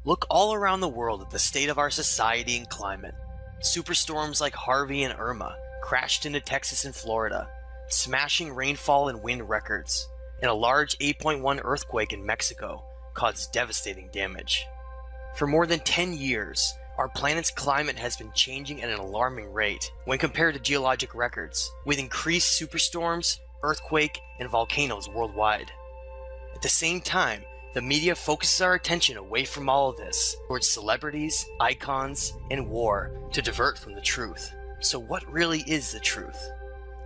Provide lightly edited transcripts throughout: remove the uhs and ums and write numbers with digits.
Look all around the world at the state of our society and climate. Superstorms like Harvey and Irma crashed into Texas and Florida, smashing rainfall and wind records, and a large 8.1 earthquake in Mexico caused devastating damage. For more than 10 years, our planet's climate has been changing at an alarming rate when compared to geologic records, with increased superstorms, earthquake, and volcanoes worldwide. At the same time, the media focuses our attention away from all of this towards celebrities, icons, and war to divert from the truth. So what really is the truth?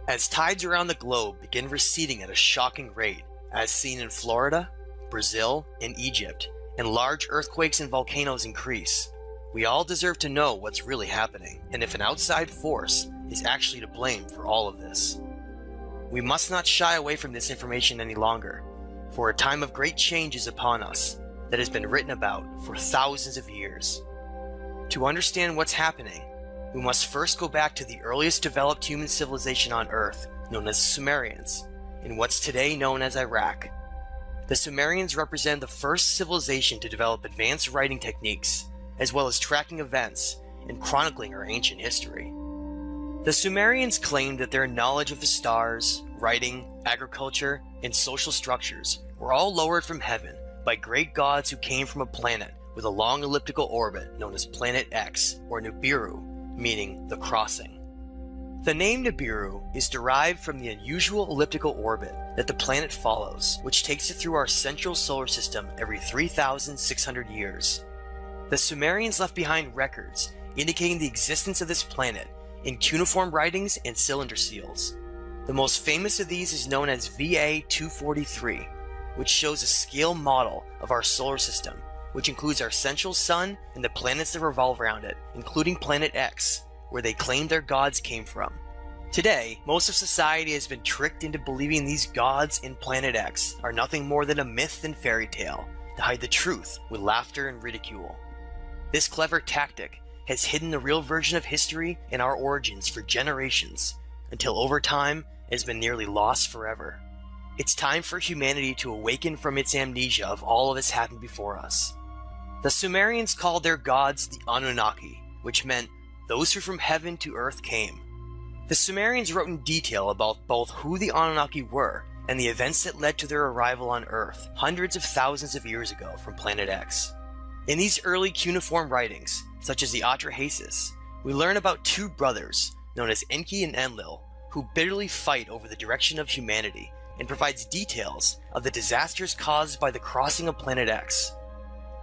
As tides around the globe begin receding at a shocking rate, as seen in Florida, Brazil, and Egypt, and large earthquakes and volcanoes increase, we all deserve to know what's really happening, and if an outside force is actually to blame for all of this. We must not shy away from this information any longer, for a time of great change is upon us that has been written about for thousands of years. To understand what's happening, we must first go back to the earliest developed human civilization on Earth, known as the Sumerians, in what's today known as Iraq. The Sumerians represent the first civilization to develop advanced writing techniques, as well as tracking events and chronicling our ancient history. The Sumerians claimed that their knowledge of the stars, writing, agriculture, and social structures were all lowered from heaven by great gods who came from a planet with a long elliptical orbit known as Planet X, or Nibiru, meaning the crossing. The name Nibiru is derived from the unusual elliptical orbit that the planet follows, which takes it through our central solar system every 3,600 years. The Sumerians left behind records indicating the existence of this planet in cuneiform writings and cylinder seals. The most famous of these is known as VA-243, which shows a scale model of our solar system, which includes our central sun and the planets that revolve around it, including Planet X, where they claim their gods came from. Today, most of society has been tricked into believing these gods in Planet X are nothing more than a myth and fairy tale to hide the truth with laughter and ridicule. This clever tactic has hidden the real version of history and our origins for generations, until over time it has been nearly lost forever. It's time for humanity to awaken from its amnesia of all of this happened before us. The Sumerians called their gods the Anunnaki, which meant those who from heaven to earth came. The Sumerians wrote in detail about both who the Anunnaki were and the events that led to their arrival on Earth hundreds of thousands of years ago from Planet X. In these early cuneiform writings, such as the Atrahasis, we learn about two brothers, known as Enki and Enlil, who bitterly fight over the direction of humanity, and provides details of the disasters caused by the crossing of Planet X.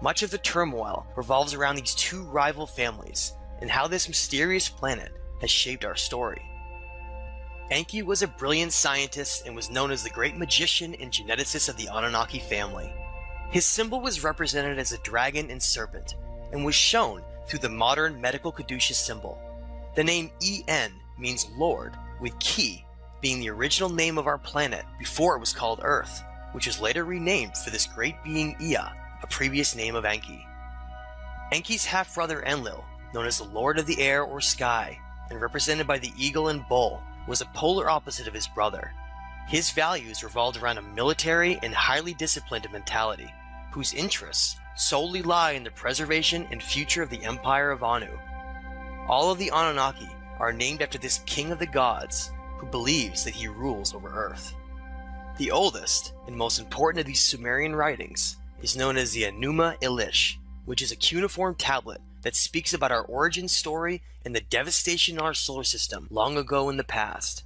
Much of the turmoil revolves around these two rival families, and how this mysterious planet has shaped our story. Enki was a brilliant scientist and was known as the great magician and geneticist of the Anunnaki family. His symbol was represented as a dragon and serpent, and was shown through the modern medical caduceus symbol. The name En means Lord, with Ki being the original name of our planet before it was called Earth, which was later renamed for this great being Ea, a previous name of Enki. Enki's half-brother Enlil, known as the Lord of the Air or Sky, and represented by the eagle and bull, was a polar opposite of his brother. His values revolved around a military and highly disciplined mentality, whose interests solely lie in the preservation and future of the Empire of Anu. All of the Anunnaki are named after this king of the gods, who believes that he rules over Earth. The oldest and most important of these Sumerian writings is known as the Enuma Elish, which is a cuneiform tablet that speaks about our origin story and the devastation in our solar system long ago in the past.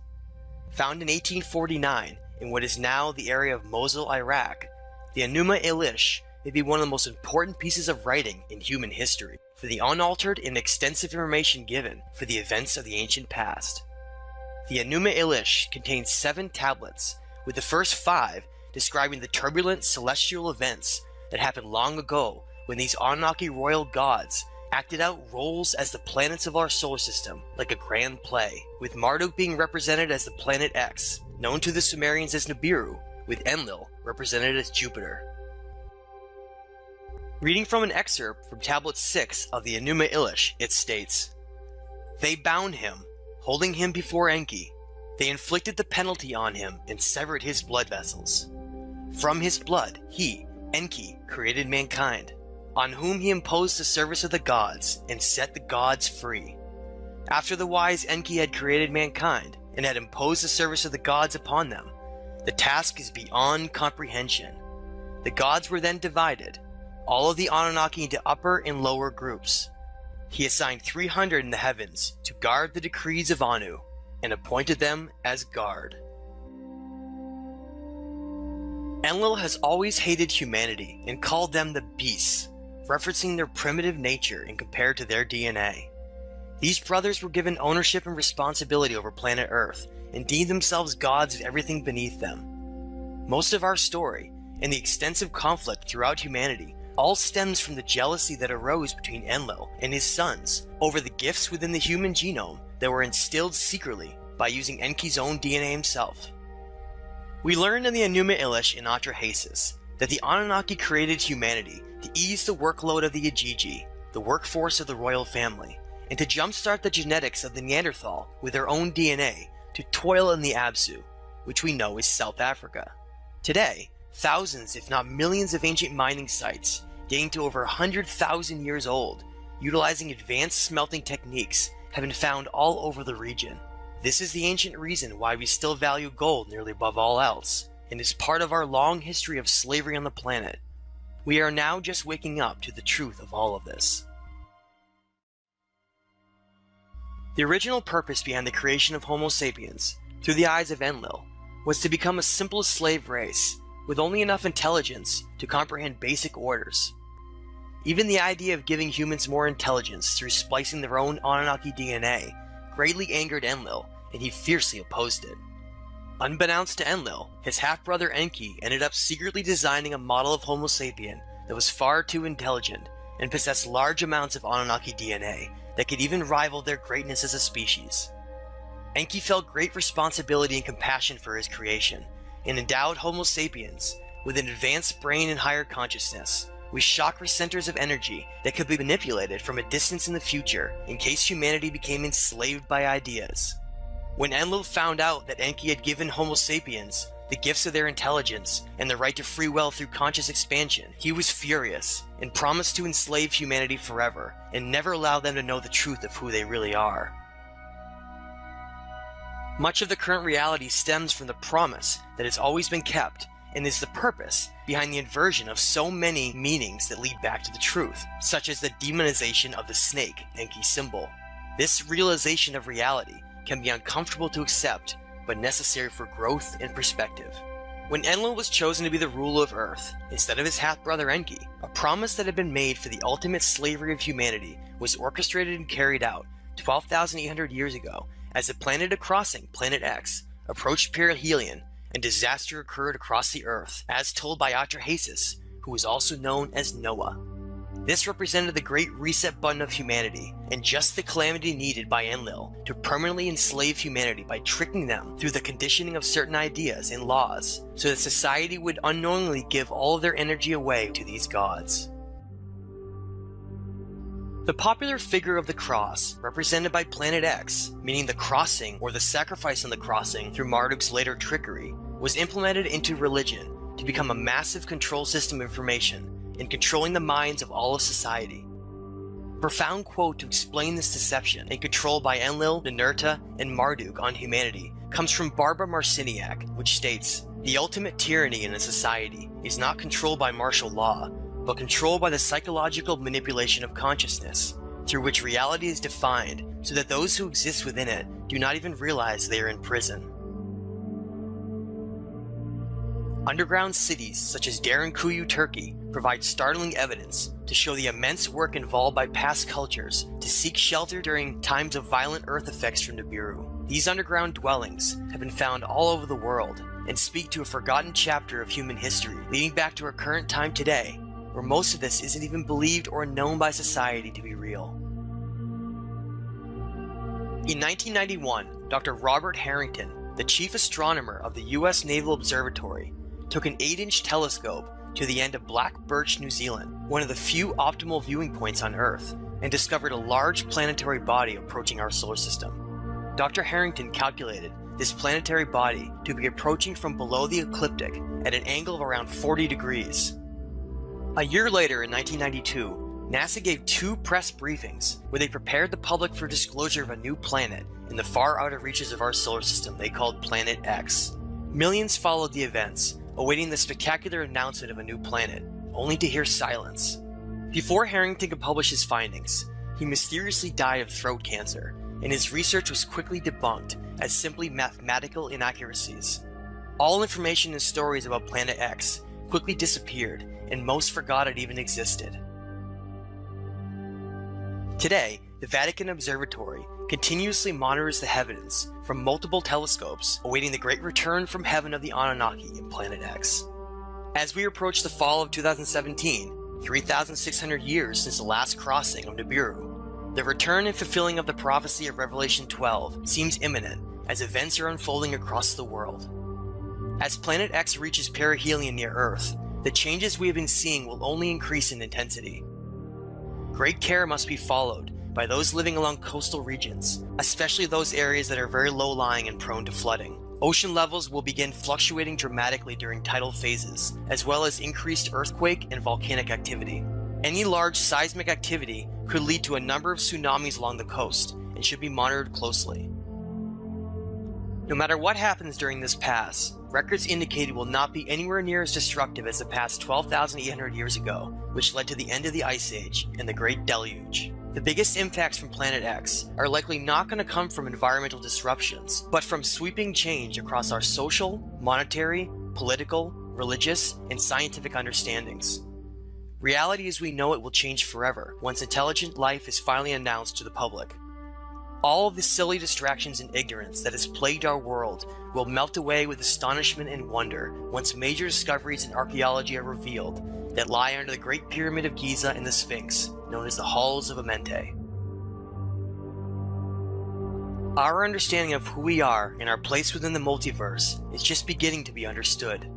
Found in 1849 in what is now the area of Mosul, Iraq, the Enuma Elish may be one of the most important pieces of writing in human history for the unaltered and extensive information given for the events of the ancient past. The Enuma Elish contains 7 tablets, with the first 5 describing the turbulent celestial events that happened long ago when these Anunnaki royal gods acted out roles as the planets of our solar system like a grand play, with Marduk being represented as the planet X, known to the Sumerians as Nibiru, with Enlil represented as Jupiter. Reading from an excerpt from Tablet 6 of the Enuma Elish, it states, "They bound him, holding him before Enki. They inflicted the penalty on him and severed his blood vessels. From his blood, he, Enki, created mankind. on whom he imposed the service of the gods and set the gods free. After the wise Enki had created mankind and had imposed the service of the gods upon them, the task is beyond comprehension. The gods were then divided, all of the Anunnaki into upper and lower groups. He assigned 300 in the heavens to guard the decrees of Anu, and appointed them as guard. Enlil has always hated humanity and called them the beasts, referencing their primitive nature and compared to their DNA. These brothers were given ownership and responsibility over planet Earth and deemed themselves gods of everything beneath them. Most of our story, and the extensive conflict throughout humanity, all stems from the jealousy that arose between Enlil and his sons over the gifts within the human genome that were instilled secretly by using Enki's own DNA himself. We learn in the Enuma Elish in Atrahasis that the Anunnaki created humanity to ease the workload of the Ajiji, the workforce of the royal family, and to jumpstart the genetics of the Neanderthal with their own DNA to toil in the Absu, which we know is South Africa. Today, thousands if not millions of ancient mining sites, dating to over 100,000 years old, utilizing advanced smelting techniques, have been found all over the region. This is the ancient reason why we still value gold nearly above all else, and is part of our long history of slavery on the planet. We are now just waking up to the truth of all of this. The original purpose behind the creation of Homo sapiens, through the eyes of Enlil, was to become a simple slave race, with only enough intelligence to comprehend basic orders. Even the idea of giving humans more intelligence through splicing their own Anunnaki DNA greatly angered Enlil, and he fiercely opposed it. Unbeknownst to Enlil, his half-brother Enki ended up secretly designing a model of Homo sapien that was far too intelligent and possessed large amounts of Anunnaki DNA that could even rival their greatness as a species. Enki felt great responsibility and compassion for his creation, and endowed Homo sapiens with an advanced brain and higher consciousness, with chakra centers of energy that could be manipulated from a distance in the future in case humanity became enslaved by ideas. When Enlil found out that Enki had given Homo sapiens the gifts of their intelligence and the right to free will through conscious expansion, he was furious and promised to enslave humanity forever and never allow them to know the truth of who they really are. Much of the current reality stems from the promise that has always been kept, and is the purpose behind the inversion of so many meanings that lead back to the truth, such as the demonization of the snake, Enki's symbol. This realization of reality can be uncomfortable to accept, but necessary for growth and perspective. When Enlil was chosen to be the ruler of Earth, instead of his half-brother Enki, a promise that had been made for the ultimate slavery of humanity was orchestrated and carried out 12,800 years ago as the planet of crossing, Planet X, approached perihelion and disaster occurred across the Earth, as told by Atrahasis, who was also known as Noah. This represented the great reset button of humanity, and just the calamity needed by Enlil to permanently enslave humanity by tricking them through the conditioning of certain ideas and laws, so that society would unknowingly give all of their energy away to these gods. The popular figure of the cross, represented by Planet X, meaning the crossing or the sacrifice on the crossing through Marduk's later trickery, was implemented into religion to become a massive control system of information in controlling the minds of all of society. A profound quote to explain this deception and control by Enlil, Ninurta, and Marduk on humanity comes from Barbara Marciniak, which states, "The ultimate tyranny in a society is not controlled by martial law, but controlled by the psychological manipulation of consciousness, through which reality is defined so that those who exist within it do not even realize they are in prison." Underground cities such as Derinkuyu, Turkey, provide startling evidence to show the immense work involved by past cultures to seek shelter during times of violent earth effects from Nibiru. These underground dwellings have been found all over the world and speak to a forgotten chapter of human history leading back to our current time today, where most of this isn't even believed or known by society to be real. In 1991, Dr. Robert Harrington, the chief astronomer of the US Naval Observatory, took an 8-inch telescope to the end of Black Birch, New Zealand, one of the few optimal viewing points on Earth, and discovered a large planetary body approaching our solar system. Dr. Harrington calculated this planetary body to be approaching from below the ecliptic at an angle of around 40 degrees. A year later, in 1992, NASA gave 2 press briefings where they prepared the public for disclosure of a new planet in the far outer reaches of our solar system they called Planet X. Millions followed the events, awaiting the spectacular announcement of a new planet, only to hear silence. Before Harrington could publish his findings, he mysteriously died of throat cancer, and his research was quickly debunked as simply mathematical inaccuracies. All information and stories about Planet X quickly disappeared, and most forgot it even existed. Today, the Vatican Observatory continuously monitors the heavens from multiple telescopes, awaiting the great return from heaven of the Anunnaki in Planet X. As we approach the fall of 2017, 3,600 years since the last crossing of Nibiru, the return and fulfilling of the prophecy of Revelation 12 seems imminent as events are unfolding across the world. As Planet X reaches perihelion near Earth, the changes we have been seeing will only increase in intensity. Great care must be followed by those living along coastal regions, especially those areas that are very low-lying and prone to flooding. Ocean levels will begin fluctuating dramatically during tidal phases, as well as increased earthquake and volcanic activity. Any large seismic activity could lead to a number of tsunamis along the coast and should be monitored closely. No matter what happens during this pass, records indicate it will not be anywhere near as destructive as the past 12,800 years ago, which led to the end of the Ice Age and the Great Deluge. The biggest impacts from Planet X are likely not going to come from environmental disruptions, but from sweeping change across our social, monetary, political, religious, and scientific understandings. Reality as we know it will change forever once intelligent life is finally announced to the public. All of the silly distractions and ignorance that has plagued our world will melt away with astonishment and wonder once major discoveries in archaeology are revealed that lie under the Great Pyramid of Giza and the Sphinx, known as the Halls of Amenti. Our understanding of who we are and our place within the multiverse is just beginning to be understood.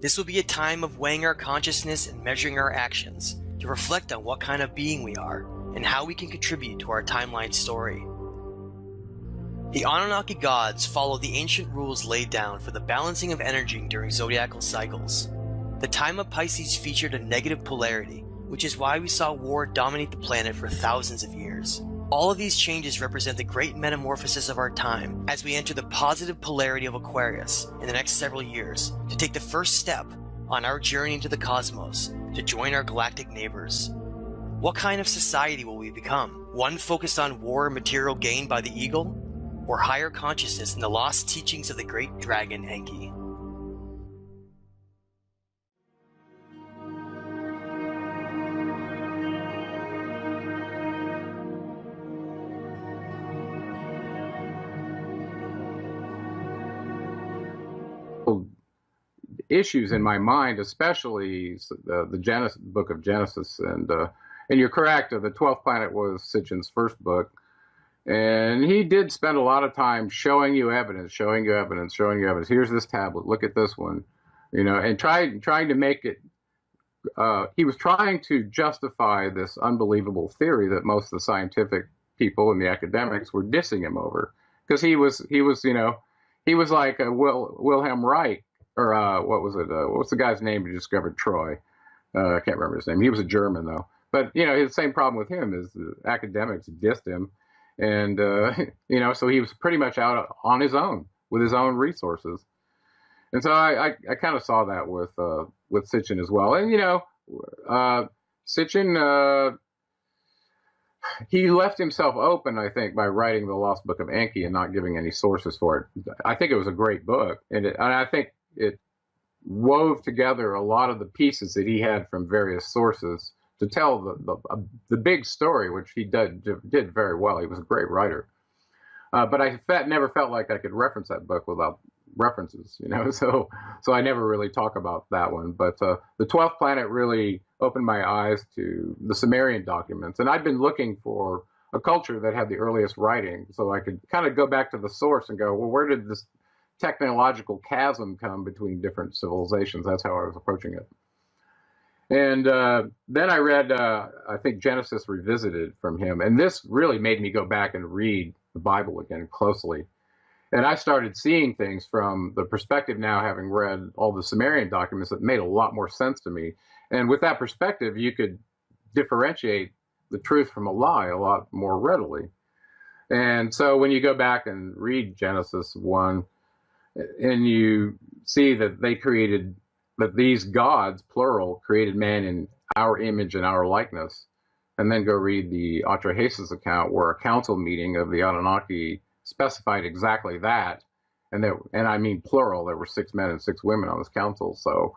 This will be a time of weighing our consciousness and measuring our actions to reflect on what kind of being we are and how we can contribute to our timeline story. The Anunnaki gods followed the ancient rules laid down for the balancing of energy during zodiacal cycles. The time of Pisces featured a negative polarity, which is why we saw war dominate the planet for thousands of years. All of these changes represent the great metamorphosis of our time as we enter the positive polarity of Aquarius in the next several years to take the first step on our journey into the cosmos to join our galactic neighbors. What kind of society will we become? One focused on war and material gain by the eagle? Or higher consciousness in the lost teachings of the great dragon Enki? Issues in my mind, especially the book of Genesis, and you're correct. The 12th planet was Sitchin's first book, and he did spend a lot of time showing you evidence, showing you evidence. Here's this tablet. Look at this one, and trying to make it. He was trying to justify this unbelievable theory that most of the scientific people and the academics were dissing him over, because he was like Wilhelm Reich. Or what was it? What's the guy's name who discovered Troy? I can't remember his name. He was a German, though. But, the same problem with him is the academics dissed him. And, so he was pretty much out on his own, with his own resources. And so I kind of saw that with Sitchin as well. And, Sitchin, he left himself open, I think, by writing the Lost Book of Enki and not giving any sources for it. I think it was a great book. And I think it wove together a lot of the pieces that he had from various sources to tell the big story, which he did very well. He was a great writer. But I never felt like I could reference that book without references, so I never really talk about that one. But the 12th planet really opened my eyes to the Sumerian documents. And I'd been looking for a culture that had the earliest writing, so I could kind of go back to the source and go, well, where did this technological chasm come between different civilizations? That's how I was approaching it. And then I read, I think, Genesis Revisited from him. And this really made me go back and read the Bible again closely. And I started seeing things from the perspective now, having read all the Sumerian documents, that made a lot more sense to me. And with that perspective, you could differentiate the truth from a lie a lot more readily. And so when you go back and read Genesis 1, and you see that that these gods, plural, created man in our image and our likeness, and then go read the Atrahasis account where a council meeting of the Anunnaki specified exactly that, and I mean plural, there were 6 men and 6 women on this council. So,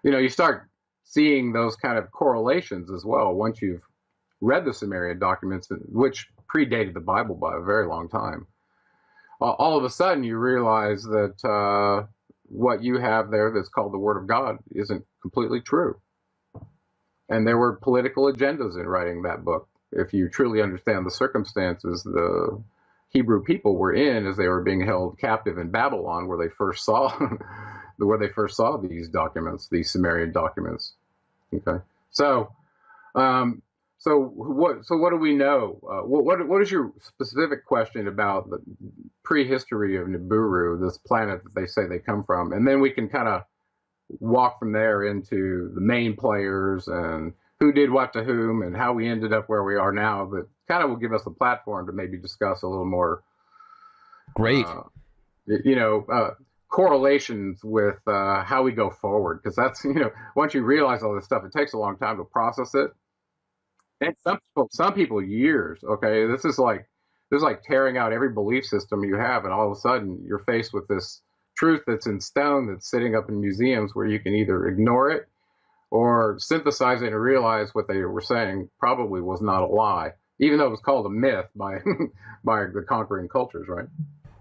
you start seeing those kind of correlations as well once you've read the Sumerian documents, which predated the Bible by a very long time. All of a sudden you realize that what you have there that's called the Word of God isn't completely true. And there were political agendas in writing that book. If you truly understand the circumstances the Hebrew people were in as they were being held captive in Babylon, where they first saw these documents, these Sumerian documents. Okay, so what do we know? What is your specific question about the prehistory of Nibiru, this planet that they say they come from? And then we can kind of walk from there into the main players and who did what to whom and how we ended up where we are now. But kind of will give us a platform to maybe discuss a little more. Great. Correlations with how we go forward, because that's, once you realize all this stuff, it takes a long time to process it. And some people years. Okay, this is like tearing out every belief system you have, and all of a sudden you're faced with this truth that's in stone, that's sitting up in museums, where you can either ignore it or synthesize it and realize what they were saying probably was not a lie, even though it was called a myth by by the conquering cultures, right?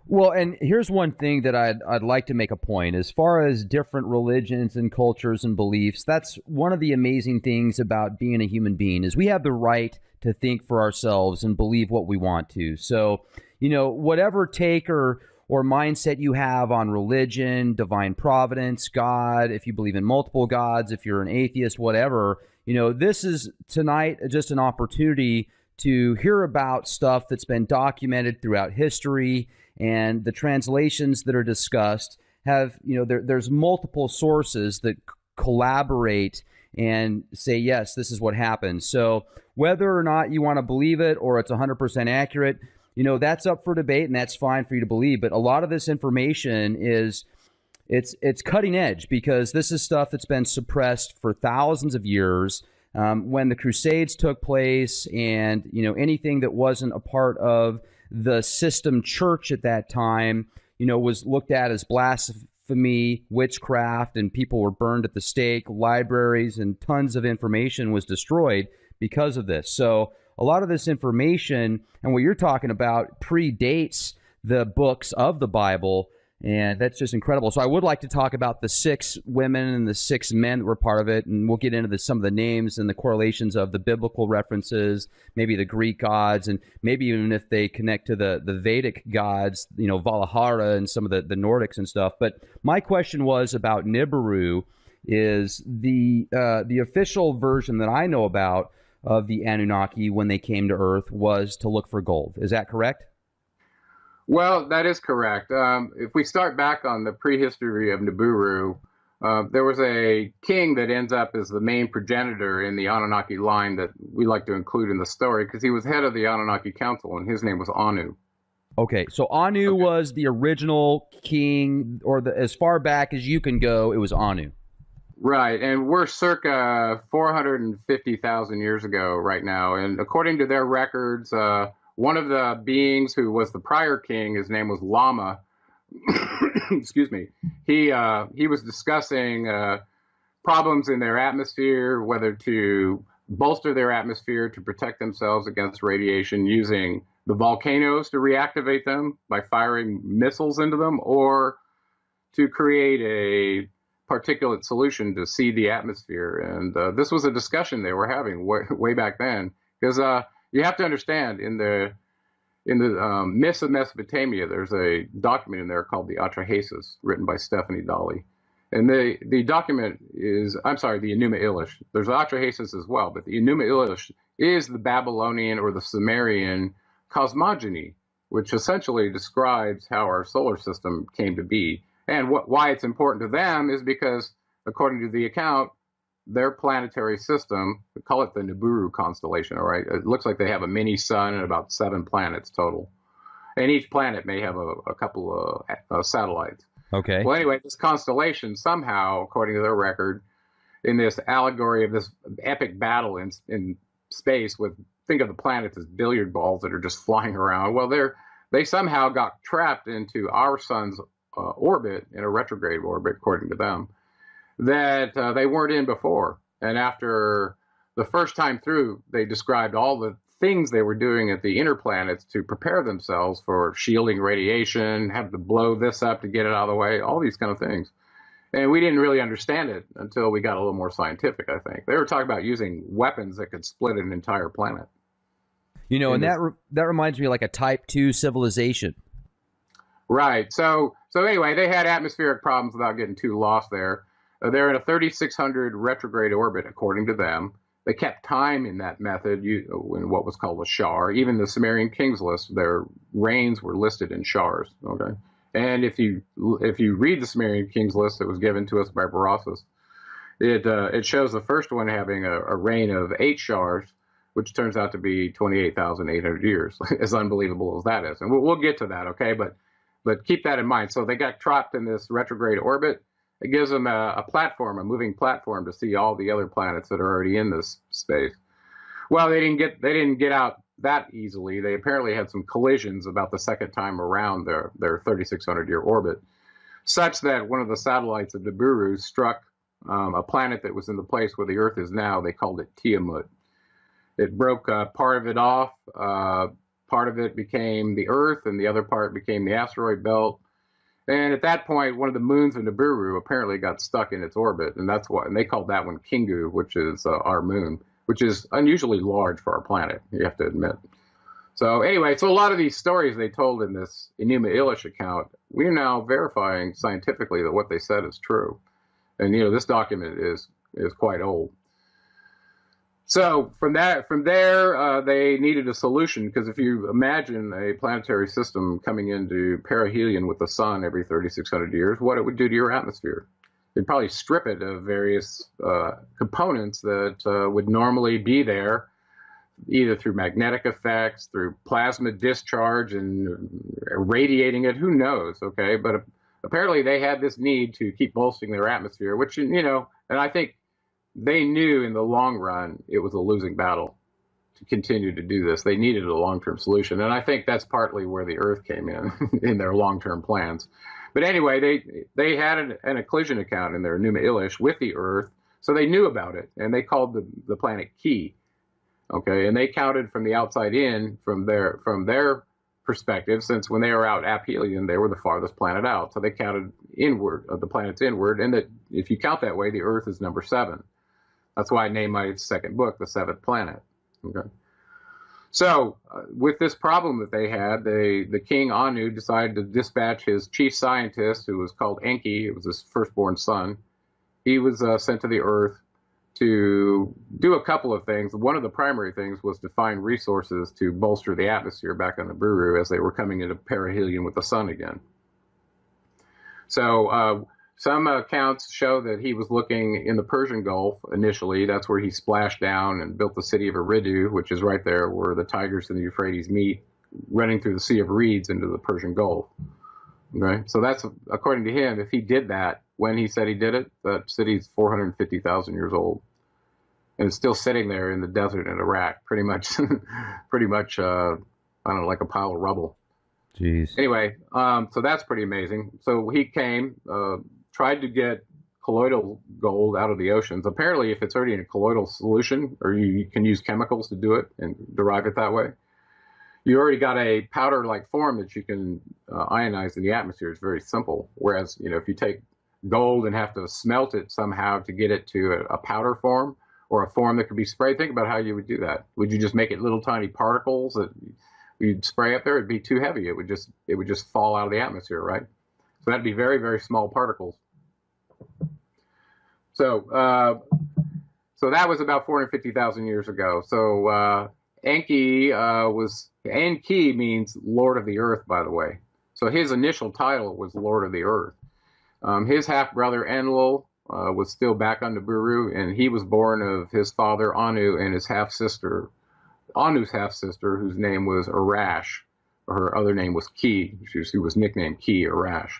Well, and here's one thing that I'd like to make a point. As far as different religions and cultures and beliefs, that's one of the amazing things about being a human being, is we have the right to think for ourselves and believe what we want to. So, whatever take or mindset you have on religion, divine providence, God, if you believe in multiple gods, if you're an atheist, whatever, this is tonight just an opportunity to hear about stuff that's been documented throughout history. And the translations that are discussed have, there's multiple sources that collaborate and say, yes, this is what happened. So whether or not you want to believe it or it's 100% accurate, that's up for debate, and that's fine for you to believe. But a lot of this information it's cutting edge, because this is stuff that's been suppressed for thousands of years. When the Crusades took place, and anything that wasn't a part of the system church at that time, was looked at as blasphemy, witchcraft, and people were burned at the stake. Libraries and tons of information was destroyed because of this. So a lot of this information and what you're talking about predates the books of the Bible, and that's just incredible. So I would like to talk about the 6 women and the 6 men that were part of it, and we'll get into some of the names and the correlations of the biblical references, maybe the Greek gods, and maybe even if they connect to the Vedic gods, Valhalla and some of the Nordics and stuff. But my question was about Nibiru. Is the official version that I know about of the Anunnaki when they came to Earth was to look for gold. Is that correct? Well, that is correct. If we start back on the prehistory of Nibiru, there was a king that ends up as the main progenitor in the Anunnaki line that we like to include in the story, because he was head of the Anunnaki Council, and his name was Anu. Okay, so Anu was the original king, or as far back as you can go, it was Anu. Right, and we're circa 450,000 years ago right now, and according to their records, one of the beings who was the prior king, his name was Lama. Excuse me. He was discussing problems in their atmosphere, whether to bolster their atmosphere to protect themselves against radiation using the volcanoes to reactivate them by firing missiles into them, or to create a particulate solution to seed the atmosphere. And this was a discussion they were having way back then, because you have to understand, in the myths of Mesopotamia, there's a document in there called the Atrahasis, written by Stephanie Dalley. And the document is, I'm sorry, the Enuma Elish. There's Atrahasis as well, but the Enuma Elish is the Babylonian or the Sumerian cosmogony, which essentially describes how our solar system came to be. And why it's important to them is because, according to the account, their planetary system, we call it the Nibiru constellation, all right? It looks like they have a mini sun and about 7 planets total. And each planet may have a couple of satellites. Okay. Well, anyway, this constellation somehow, according to their record, in this allegory of this epic battle in space with, think of the planets as billiard balls that are just flying around. Well, they somehow got trapped into our sun's orbit, in a retrograde orbit, according to them, that they weren't in before. And after the first time through, they described all the things they were doing at the inner planets to prepare themselves for shielding radiation, have to blow this up to get it out of the way, all these kind of things. And we didn't really understand it until we got a little more scientific, I think. They were talking about using weapons that could split an entire planet. You know, and that reminds me of like a Type 2 civilization. Right. So anyway, they had atmospheric problems without getting too lost there. They're in a 3600 retrograde orbit, according to them. They kept time in that method in what was called a shar. Even the Sumerian kings list, their reigns were listed in shars. Okay, and if you read the Sumerian kings list that was given to us by Berossus, it shows the first one having a reign of 8 shars, which turns out to be 28,800 years. As unbelievable as that is, and we'll get to that. Okay, but keep that in mind. So they got trapped in this retrograde orbit. It gives them a platform, a moving platform, to see all the other planets that are already in this space. Well, they didn't get out that easily. They apparently had some collisions about the second time around their 3,600-year orbit, such that one of the satellites of Nibiru struck a planet that was in the place where the Earth is now. They called it Tiamat. It broke part of it off. Part of it became the Earth, and the other part became the asteroid belt. And at that point, one of the moons of Nibiru apparently got stuck in its orbit, and they called that one Kingu, which is our moon, which is unusually large for our planet, you have to admit. So anyway, so a lot of these stories they told in this Enuma Elish account, we're now verifying scientifically that what they said is true. And this document is quite old. So from there, they needed a solution, because if you imagine a planetary system coming into perihelion with the sun every 3,600 years, what it would do to your atmosphere. It'd probably strip it of various components that would normally be there, either through magnetic effects, through plasma discharge and irradiating it, who knows, okay? But apparently they had this need to keep bolstering their atmosphere, which, and I think they knew in the long run it was a losing battle to continue to do this. They needed a long-term solution, and I think that's partly where the Earth came in their long-term plans. But anyway, they had an occlusion account in their Enuma Elish with the Earth, so they knew about it, and they called the planet Ki. Okay, and they counted from the outside in, from their perspective, since when they were out aphelion, they were the farthest planet out. So they counted inward, the planets inward, and that if you count that way, the Earth is number 7. That's why I named my second book The Seventh Planet. Okay. So with this problem that they had, the king Anu decided to dispatch his chief scientist, who was called Enki. It was his firstborn son. He was sent to the Earth to do a couple of things. One of the primary things was to find resources to bolster the atmosphere back on Nibiru as they were coming into perihelion with the sun again. So some accounts show that he was looking in the Persian Gulf initially. That's where he splashed down and built the city of Eridu, which is right there where the Tigris and the Euphrates meet, running through the Sea of Reeds into the Persian Gulf. Okay, so that's, according to him, if he did that when he said he did it, that city's 450,000 years old, and it's still sitting there in the desert in Iraq, pretty much, I don't know, like a pile of rubble. Jeez. Anyway, so that's pretty amazing. So he came, tried to get colloidal gold out of the oceans. Apparently, if it's already in a colloidal solution, or you can use chemicals to do it and derive it that way, you already got a powder-like form that you can ionize in the atmosphere. It's very simple. Whereas, if you take gold and have to smelt it somehow to get it to a powder form, or a form that could be sprayed, think about how you would do that. Would you just make it little tiny particles that you'd spray up there? It'd be too heavy. It would just fall out of the atmosphere, right? So that'd be very, very small particles. So that was about 450,000 years ago. So Enki Enki means Lord of the Earth, by the way. So his initial title was Lord of the Earth. His half-brother Enlil was still back on Nibiru, and he was born of his father Anu and his half-sister, Anu's half-sister, whose name was Arash. Her other name was Ki. She was nicknamed Ki, Arash.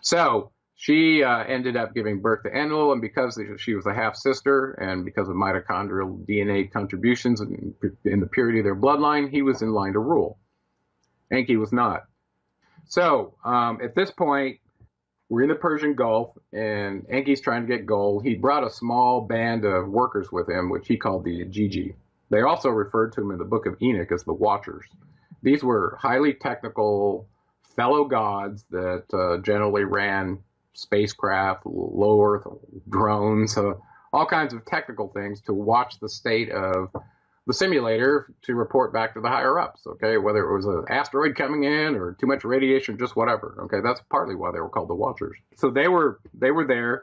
So she ended up giving birth to Enlil, and because she was a half-sister, and because of mitochondrial DNA contributions in the purity of their bloodline, he was in line to rule. Enki was not. So at this point, we're in the Persian Gulf, and Enki's trying to get gold. He brought a small band of workers with him, which he called the Ajiji. They also referred to him in the Book of Enoch as the Watchers. These were highly technical fellow gods that generally ran spacecraft, low Earth drones, all kinds of technical things to watch the state of the simulator to report back to the higher ups, okay, whether it was an asteroid coming in or too much radiation, just whatever, okay. That's partly why they were called the Watchers. So they were there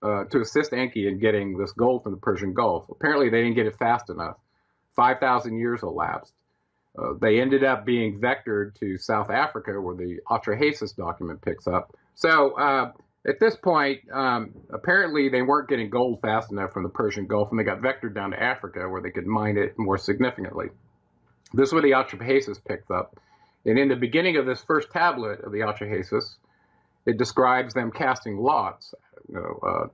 to assist Enki in getting this gold from the Persian Gulf. Apparently they didn't get it fast enough. 5,000 years elapsed. They ended up being vectored to South Africa, where the Atrahasis document picks up. So at this point, apparently they weren't getting gold fast enough from the Persian Gulf, and they got vectored down to Africa, where they could mine it more significantly. This is where the Atrahasis picks up. And in the beginning of this first tablet of the Atrahasis, it describes them casting lots,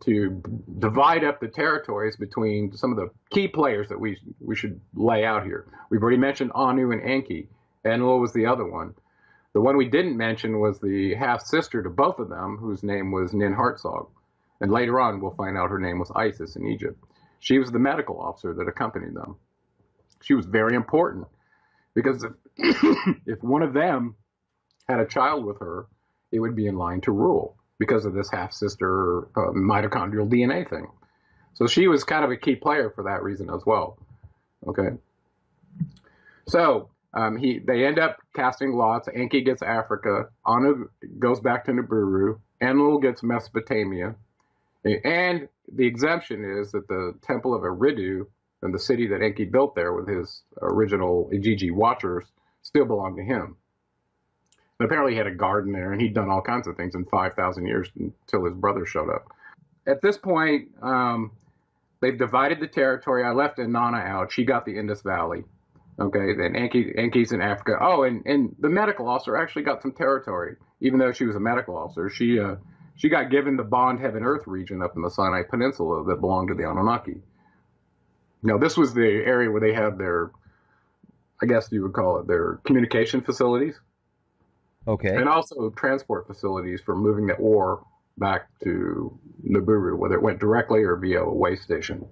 to divide up the territories between some of the key players that we should lay out here. We've already mentioned Anu and Enki. Enlil was the other one. The one we didn't mention was the half-sister to both of them, whose name was Nin Hartzog. And later on, we'll find out her name was Isis in Egypt. She was the medical officer that accompanied them. She was very important because if one of them had a child with her, it would be in line to rule because of this half-sister mitochondrial DNA thing. So she was kind of a key player for that reason as well. Okay. So they end up casting lots. Enki gets Africa. Anu goes back to Nibiru. Enlil gets Mesopotamia. And the exemption is that the temple of Eridu and the city that Enki built there with his original Ajiji Watchers still belonged to him. And apparently he had a garden there, and he'd done all kinds of things in 5,000 years until his brother showed up. At this point, they've divided the territory. I left Inanna out. She got the Indus Valley. Okay, then Enki's in Africa. Oh, and the medical officer actually got some territory, even though she was a medical officer. She got given the Bond Heaven Earth region up in the Sinai Peninsula that belonged to the Anunnaki. Now, this was the area where they had their, I guess you would call it, their communication facilities. Okay. And also transport facilities for moving the ore back to Nibiru, whether it went directly or via a way station.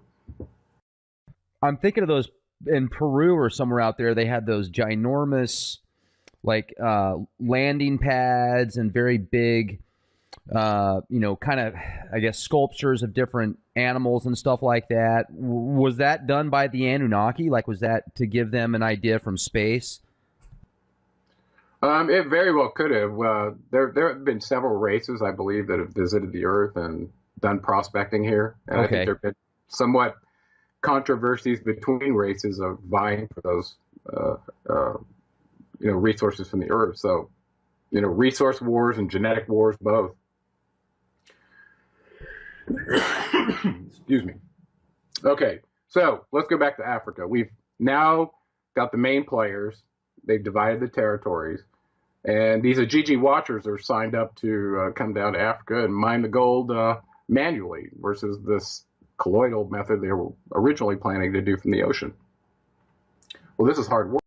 I'm thinking of those in Peru or somewhere out there. They had those ginormous, like, landing pads and very big, kind of, I guess, sculptures of different animals and stuff like that. Was that done by the Anunnaki? Like, was that to give them an idea from space? It very well could have. There have been several races, I believe, that have visited the Earth and done prospecting here. And I think there have been somewhat controversies between races of vying for those, resources from the Earth. So, resource wars and genetic wars, both. Excuse me. Okay, so let's go back to Africa. We've now got the main players. They've divided the territories. And these Ajiji Watchers are signed up to come down to Africa and mine the gold manually versus this colloidal method they were originally planning to do from the ocean. Well, this is hard work.